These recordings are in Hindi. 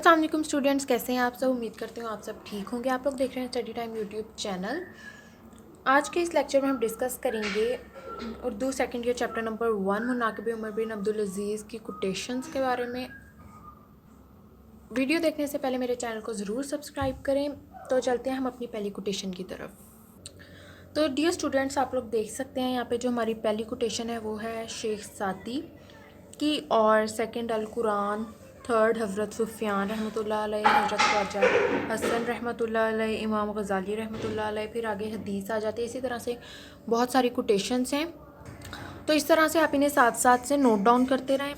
अस्सलाम वालेकुम स्टूडेंट्स, कैसे हैं आप सब। उम्मीद करती हूँ आप सब ठीक होंगे। आप लोग देख रहे हैं स्टडी टाइम यूट्यूब चैनल। आज के इस लेक्चर में हम डिस्कस करेंगे Urdu second year chapter number 1 मुनाकिब उमर बिन अब्दुल अजीज़ की कोटेशंस के बारे में। वीडियो देखने से पहले मेरे चैनल को ज़रूर सब्सक्राइब करें। तो चलते हैं हम अपनी पहली कोटेशन की तरफ। तो डियर स्टूडेंट्स, आप लोग देख सकते हैं यहाँ पे जो हमारी पहली कोटेशन है वो है शेख सादी की, और सेकंड अल कुरान, थर्ड हज़रत सुफ़ियान रहमतुल्लाह अलैह, हज़रत ख्वाजा हसन रहमतुल्लाह अलैह, इमाम गज़ाली रहमतुल्लाह अलैह। फिर आगे हदीस आ जाती है। इसी तरह से बहुत सारी कोटेशंस हैं, तो इस तरह से आप इन्हें साथ साथ से नोट डाउन करते रहें।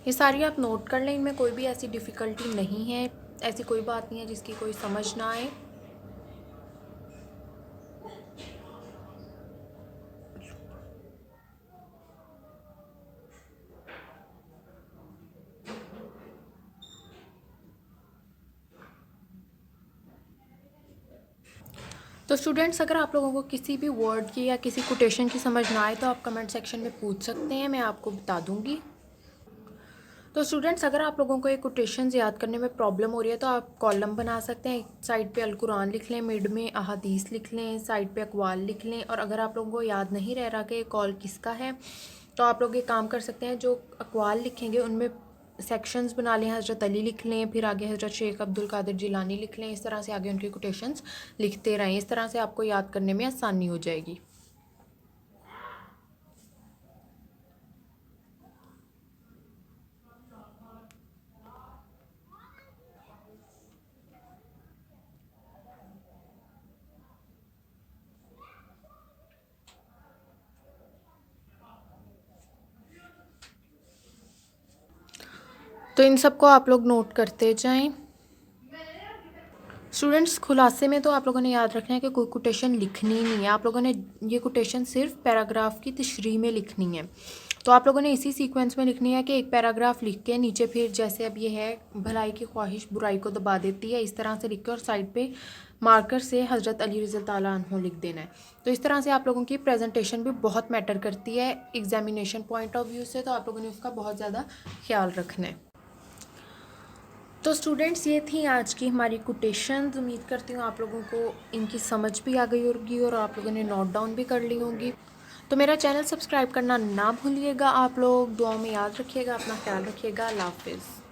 ये सारी आप नोट कर लें, इनमें कोई भी ऐसी डिफ़िकल्टी नहीं है, ऐसी कोई बात नहीं है जिसकी कोई समझ ना आए। तो स्टूडेंट्स, अगर आप लोगों को किसी भी वर्ड की या किसी कोटेशन की समझ ना आए तो आप कमेंट सेक्शन में पूछ सकते हैं, मैं आपको बता दूंगी। तो स्टूडेंट्स, अगर आप लोगों को एक कोटेशन याद करने में प्रॉब्लम हो रही है तो आप कॉलम बना सकते हैं। एक साइड पे अल कुरान लिख लें, मिड में अहादीस लिख लें, साइड पे अकवाल लिख लें। और अगर आप लोगों को याद नहीं रह रहा कि कॉल किसका है तो आप लोग ये काम कर सकते हैं, जो अकवाल लिखेंगे उनमें सेक्शंस बना लें। हज़रत अली लिख लें, फिर आगे हज़रत शेख अब्दुल कादिर जिलानी लिख लें। इस तरह से आगे उनकी कोटेशंस लिखते रहें। इस तरह से आपको याद करने में आसानी हो जाएगी। तो इन सबको आप लोग नोट करते जाएं। स्टूडेंट्स, खुलासे में तो आप लोगों ने याद रखना है कि कोई कोटेशन लिखनी नहीं है। आप लोगों ने ये कोटेशन सिर्फ पैराग्राफ की तशरीह में लिखनी है। तो आप लोगों ने इसी सीक्वेंस में लिखनी है कि एक पैराग्राफ लिख के नीचे फिर जैसे अब ये है, भलाई की ख्वाहिश बुराई को दबा देती है, इस तरह से लिख के और साइड पे मार्कर से हज़रत अली रज़ी ताला अन्हु लिख देना है। तो इस तरह से आप लोगों की प्रेजेंटेशन भी बहुत मैटर करती है एग्जामिनेशन पॉइंट ऑफ व्यू से, तो आप लोगों ने उसका बहुत ज़्यादा ख्याल रखना है। तो स्टूडेंट्स, ये थी आज की हमारी कोटेशंस। उम्मीद करती हूँ आप लोगों को इनकी समझ भी आ गई होगी और आप लोगों ने नोट डाउन भी कर ली होंगी। तो मेरा चैनल सब्सक्राइब करना ना भूलिएगा। आप लोग दुआओं में याद रखिएगा, अपना ख्याल रखिएगा। अल्लाह हाफिज़।